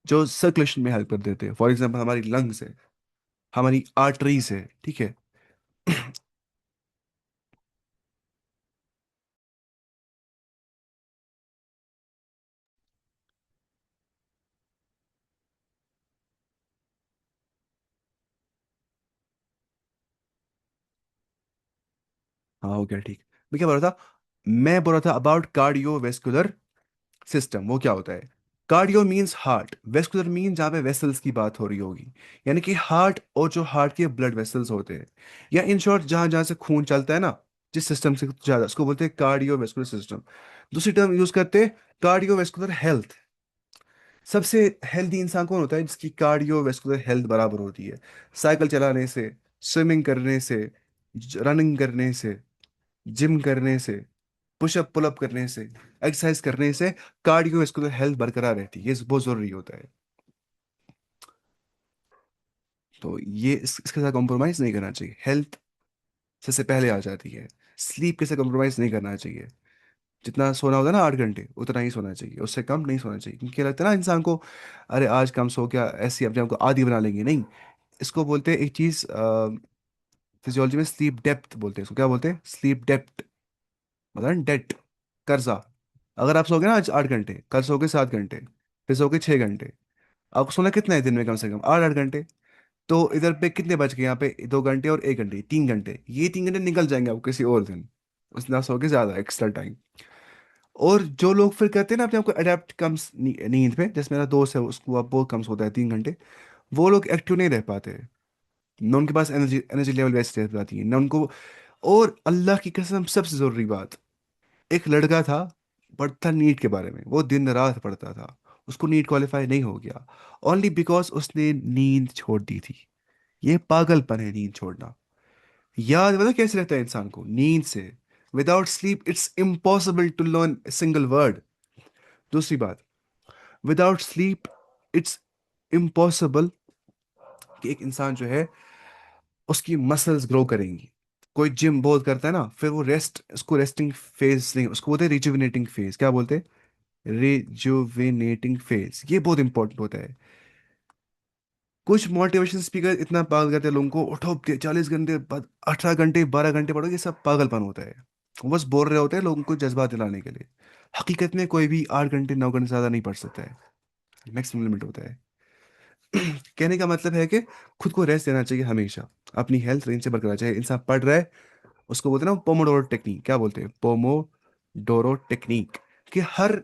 जो सर्कुलेशन में हेल्प कर देते हैं। फॉर एग्जांपल हमारी लंग्स है, हमारी आर्टरीज है, ठीक है। हाँ हो गया, ठीक। मैं क्या बोल रहा था? मैं बोल रहा था अबाउट कार्डियोवेस्कुलर सिस्टम। वो क्या होता है? Cardio means heart, vascular mean जहाँ पे वेसल्स की बात हो रही होगी, यानी कि हार्ट और जो हार्ट के ब्लड वेसल्स होते हैं, या इन शॉर्ट जहाँ जहाँ से खून चलता है ना, जिस सिस्टम से ज्यादा, उसको बोलते हैं कार्डियो वेस्कुलर सिस्टम। दूसरी टर्म यूज करते हैं कार्डियो वेस्कुलर हेल्थ। सबसे हेल्दी इंसान कौन होता है? जिसकी कार्डियो वेस्कुलर हेल्थ बराबर होती है। साइकिल चलाने से, स्विमिंग करने से, रनिंग करने से, जिम करने से, पुशअप पुलअप करने से, एक्सरसाइज करने से कार्डियोवैस्कुलर हेल्थ बरकरार रहती है। ये बहुत जरूरी होता है। तो ये इसके साथ कॉम्प्रोमाइज नहीं करना चाहिए। हेल्थ सबसे पहले आ जाती है। स्लीप के साथ कॉम्प्रोमाइज नहीं करना चाहिए। जितना सोना होता है ना 8 घंटे, उतना ही सोना चाहिए, उससे कम नहीं सोना चाहिए। क्योंकि लगता है ना इंसान को, अरे आज कम सो गया, ऐसी अपने आप को आदी बना लेंगे, नहीं। इसको बोलते हैं एक चीज, फिजियोलॉजी में स्लीप डेप्थ बोलते हैं। इसको क्या बोलते हैं? स्लीप डेप्थ, मतलब डेट, कर्जा। अगर आप सोगे ना आज 8 घंटे, कल सोगे 7 घंटे, फिर सोगे 6 घंटे, आपको सोना कितना है दिन में? कम से कम 8 8 घंटे। तो इधर पे कितने बच गए? यहाँ पे 2 घंटे और 1 घंटे, 3 घंटे। ये 3 घंटे निकल जाएंगे आपको किसी और दिन, उसना सोगे ज्यादा एक्स्ट्रा टाइम। और जो लोग फिर कहते हैं ना अपने आपको अडेप्ट कम नींद पे, जैसे मेरा दोस्त है उसको अब बहुत कम सोता है 3 घंटे, वो लोग एक्टिव नहीं रह पाते। न उनके पास एनर्जी एनर्जी लेवल वैसे रह पाती है, न उनको। और अल्लाह की कसम सबसे जरूरी बात, एक लड़का था, पढ़ता था नीट के बारे में, वो दिन रात पढ़ता था, उसको नीट क्वालिफाई नहीं हो गया, ओनली बिकॉज उसने नींद छोड़ दी थी। ये पागलपन है नींद छोड़ना। याद पता कैसे रहता है इंसान को नींद से? Without sleep it's impossible to learn single word. दूसरी बात, विदाउट स्लीप इट्स इम्पॉसिबल कि एक इंसान जो है उसकी मसल्स ग्रो करेंगी। कोई जिम बहुत करता है ना, फिर वो रेस्ट, उसको रेस्टिंग फेज नहीं, उसको बोलते हैं रिजुविनेटिंग फेज। क्या बोलते हैं? Rejuvenating phase. ये बहुत इंपॉर्टेंट होता है। कुछ मोटिवेशन स्पीकर इतना पागल करते हैं लोगों को, उठो 40 घंटे, 18 घंटे, 12 घंटे पढ़ो, ये सब पागलपन होता है। वो बस बोल रहे होते हैं लोगों को जज्बात दिलाने के लिए। हकीकत में कोई भी 8 घंटे 9 घंटे से ज्यादा नहीं पढ़ सकता है। मैक्सिमम लिमिट होता है। कहने का मतलब है कि खुद को रेस्ट देना चाहिए हमेशा। अपनी हेल्थ रेंज से बरकरार चाहिए। इंसान पढ़ रहा है, उसको बोलते हैं ना पोमोडोरो टेक्निक। क्या बोलते हैं? Pomodoro technique. कि हर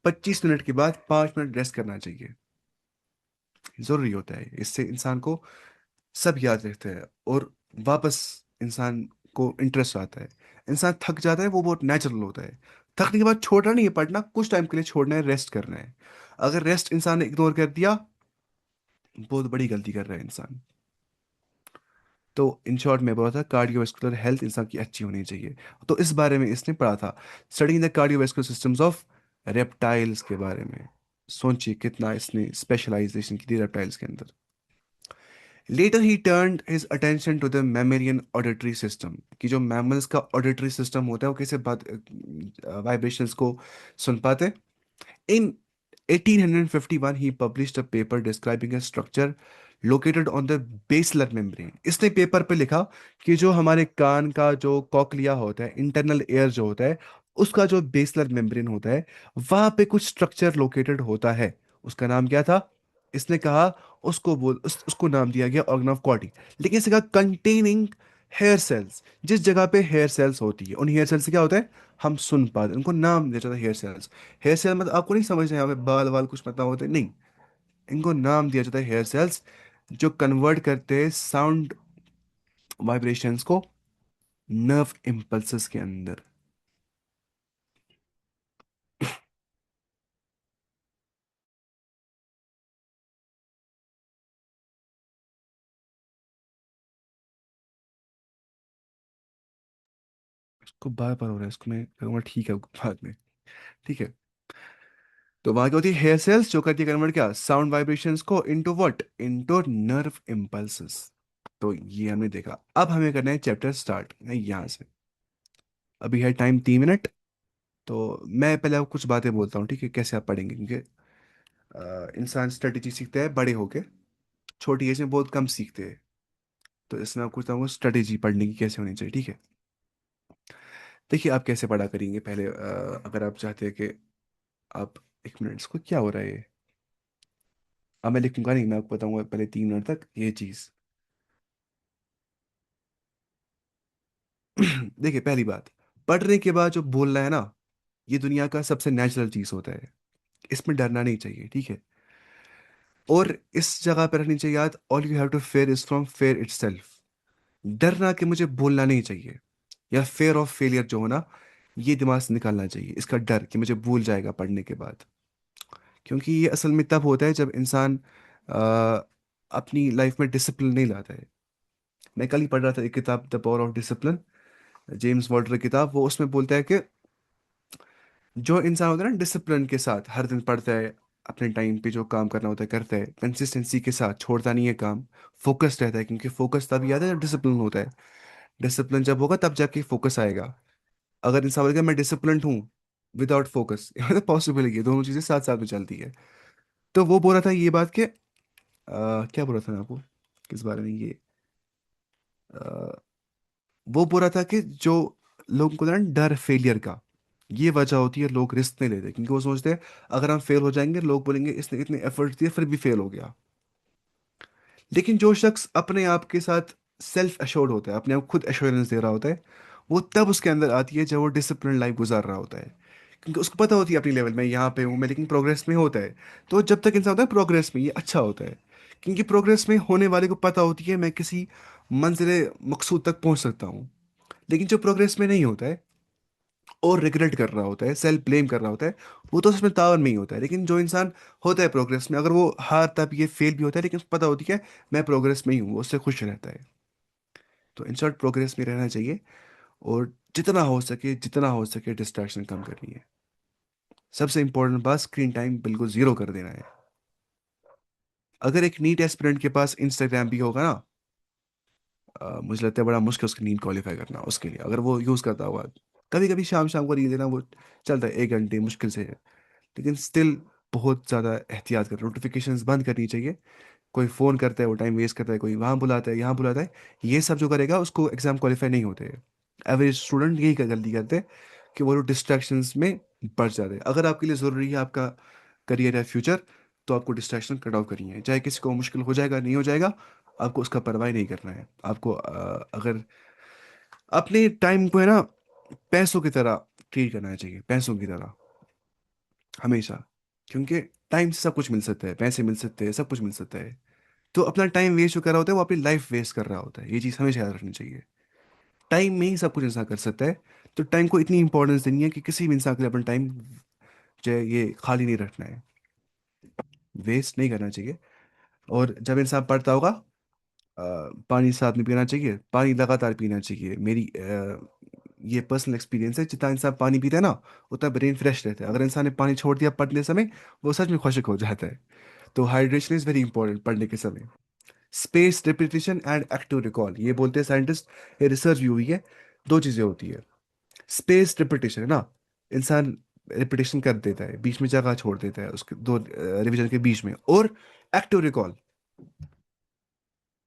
25 मिनट के बाद 5 मिनट रेस्ट करना चाहिए। जरूरी होता है, इससे इंसान को सब याद रहता है, और वापस इंसान को इंटरेस्ट आता है। इंसान थक जाता है, वो बहुत नेचुरल होता है। थकने के बाद छोड़ना नहीं है पढ़ना, कुछ टाइम के लिए छोड़ना है, रेस्ट करना है। अगर रेस्ट इंसान ने इग्नोर कर दिया, बहुत बड़ी गलती कर रहा है इंसान। तो इन शॉर्ट में बोला था कार्डियोवास्कुलर हेल्थ इंसान की अच्छी होनी चाहिए। तो इस बारे में इसने पढ़ा था, studying the cardiovascular systems of reptiles के बारे में। सोचिए कितना इसने स्पेशलाइजेशन की थी रेप्टाइल्स के अंदर। लेटर ही turned his attention to the mammalian auditory system, कि जो मैमल्स का ऑडिटरी सिस्टम होता है, वो कैसे बात, वाइब्रेशंस को सुन पाते। In 1851, he published a paper describing a structure located on the basilar membrane. इसने पेपर पे लिखा कि जो हमारे कान का जो कॉकलिया होता है, इंटरनल एयर जो होता है, उसका जो बेसलर मेम्ब्रेन होता है, वहां पे कुछ स्ट्रक्चर लोकेटेड होता है। उसका नाम क्या था? इसने कहा, उसको नाम दिया गया ऑर्गन ऑफ कॉटी। लेकिन इसने कहा कंटेनिंग हेयर सेल्स। जिस जगह पे हेयर सेल्स होती है, उन हेयर सेल्स से क्या होता है? हम सुन पाते हैं। उनको नाम दिया जाता है हेयर सेल्स। हेयर सेल मतलब आपको नहीं समझना है यहाँ पे बाल वाल कुछ मतलब होते नहीं। इनको नाम दिया जाता है हेयर सेल्स, जो कन्वर्ट करते हैं साउंड वाइब्रेशंस को नर्व इम्पल्सेस के अंदर। इसको बार बार हो रहा है, इसको मैं करूँगा ठीक है बाद में। ठीक है। तो वहां क्या होती है, हेयर सेल्स जो करती है कन्वर्ट क्या, साउंड वाइब्रेशंस को into what, into nerve impulses. तो ये हमने देखा, अब हमें करना है चैप्टर स्टार्ट यहाँ से। अभी है टाइम 3 मिनट। तो मैं पहले आपको कुछ बातें बोलता हूँ, ठीक है, कैसे आप पढ़ेंगे, क्योंकि इंसान स्ट्रेटेजी सीखता है बड़े होके, छोटी एज में बहुत कम सीखते हैं। तो इसमें आपको बताऊंगा स्ट्रेटेजी पढ़ने की कैसे होनी चाहिए, ठीक है। देखिए आप कैसे पढ़ा करेंगे पहले, अगर आप चाहते हैं कि आप, 1 मिनट, इसको क्या हो रहा है ये। अब मैं लिखूंगा नहीं, मैं आपको बताऊंगा पहले 3 मिनट तक ये चीज़। देखिए पहली बात, पढ़ने के बाद जो बोलना है ना, ये दुनिया का सबसे नेचुरल चीज़ होता है। इसमें डरना नहीं चाहिए, ठीक है। और इस जगह पर रखनी चाहिए याद, all you have to fear is from fear itself. डरना कि मुझे बोलना नहीं चाहिए, या फेयर ऑफ फेलियर जो होना, ये दिमाग से निकालना चाहिए, इसका डर कि मुझे भूल जाएगा पढ़ने के बाद। क्योंकि ये असल में तब होता है जब इंसान अपनी लाइफ में डिसिप्लिन नहीं लाता है। मैं कल ही पढ़ रहा था एक किताब, the power of discipline, James Walter की किताब। वो उसमें बोलता है कि जो इंसान होता है ना डिसिप्लिन के साथ हर दिन पढ़ता है, अपने टाइम पे जो काम करना होता है करता है, कंसिस्टेंसी के साथ छोड़ता नहीं है काम, फोकस्ड रहता है, क्योंकि फोकस तभी आता है जब डिसिप्लिन होता है। डिसिप्लिन जब होगा तब जाके फोकस आएगा। अगर इंसान बोलेगा मैं डिसिप्लिन हूँ विदाउट फोकस, मतलब पॉसिबल है, ये दोनों चीजें साथ साथ में चलती है। तो वो बोल रहा था ये बात कि क्या बोल रहा था मैं आपको, किस बारे में ये, अ, वो बोल रहा था कि जो लोगों को ना डर फेलियर का, ये वजह होती है लोग रिस्क नहीं लेते, क्योंकि वो सोचते हैं अगर हम फेल हो जाएंगे लोग बोलेंगे इसने इतने एफर्ट्स दिए फिर भी फेल हो गया। लेकिन जो शख्स अपने आप के साथ सेल्फ एश्योर्ड होता है, अपने आप खुद एश्योरेंस दे रहा होता है, वो तब उसके अंदर आती है जब वो डिसिप्लिन लाइफ गुजार रहा होता है। क्योंकि उसको पता होती है अपनी लेवल में यहाँ पे हूँ मैं, लेकिन प्रोग्रेस में होता है। तो जब तक इंसान होता है प्रोग्रेस में, ये अच्छा होता है, क्योंकि प्रोग्रेस में होने वाले को पता होती है मैं किसी मंजिल मकसूद तक पहुंच सकता हूँ। लेकिन जो प्रोग्रेस में नहीं होता है और रिग्रेट कर रहा होता है, सेल्फ ब्लेम कर रहा होता है, वो तो उसमें तावन में ही होता है। लेकिन जो इंसान होता है प्रोग्रेस में, अगर वो हारता भी है, फेल भी होता है, लेकिन उसको पता होती है मैं प्रोग्रेस में ही हूँ, वो उससे खुश रहता है। तो इन शॉर्ट प्रोग्रेस में रहना चाहिए, और जितना हो सके डिस्ट्रैक्शन कम करनी है। सबसे इंपॉर्टेंट बात, स्क्रीन टाइम बिल्कुल जीरो कर देना है। अगर एक नीट एस्पिरेंट के पास इंस्टाग्राम भी होगा ना, मुझे लगता है बड़ा मुश्किल उसकी नीट क्वालिफाई करना उसके लिए, अगर वो यूज़ करता होगा। कभी कभी शाम शाम को रील देना वो चलता है, 1 घंटे मुश्किल से है, लेकिन स्टिल बहुत ज़्यादा एहतियात कर, नोटिफिकेशंस बंद करनी चाहिए। कोई फ़ोन करता है वो टाइम वेस्ट करता है, कोई वहाँ बुलाता है यहाँ बुलाता है, ये सब जो करेगा उसको एग्ज़ाम क्वालिफाई नहीं होते हैं। एवरेज स्टूडेंट यही गलती करते हैं कि वो लोग डिस्ट्रैक्शंस में बढ़ जाते हैं। अगर आपके लिए ज़रूरी है आपका करियर या फ्यूचर, तो आपको डिस्ट्रैक्शन कट ऑफ करनी है, चाहे किसी को मुश्किल हो जाएगा नहीं हो जाएगा, आपको उसका परवाह नहीं करना है। आपको अगर अपने टाइम को है ना पैसों की तरह ट्रीट करना चाहिए, पैसों की तरह हमेशा। क्योंकि टाइम से सब कुछ मिल सकता है, पैसे मिल सकते हैं, सब कुछ मिल सकता है। तो अपना टाइम वेस्ट जो कर रहा होता है वो अपनी लाइफ वेस्ट कर रहा होता है, ये चीज़ हमेशा याद रखनी चाहिए। टाइम में ही सब कुछ इंसान कर सकता है। तो टाइम को इतनी इंपॉर्टेंस देनी है कि किसी भी इंसान के लिए अपना टाइम जो है ये खाली नहीं रखना है, वेस्ट नहीं करना चाहिए। और जब इंसान पढ़ता होगा, पानी साथ में पीना चाहिए, पानी लगातार पीना चाहिए। मेरी ये पर्सनल एक्सपीरियंस है, जितना इंसान पानी पीता है ना उतना ब्रेन फ्रेश रहता है। अगर इंसान ने पानी छोड़ दिया पढ़ने समय, वो सच में खुशक हो जाता है। तो हाइड्रेशन इज़ वेरी इंपॉर्टेंट पढ़ने के समय। Space repetition and active recall, ये बोलते हैं साइंटिस्ट, ये रिसर्च भी हुई है। दो चीज़ें होती है, स्पेस रिपीटिशन है ना, इंसान रिपीटिशन कर देता है, बीच में जगह छोड़ देता है उसके दो रिवीजन के बीच में, और एक्टिव रिकॉल,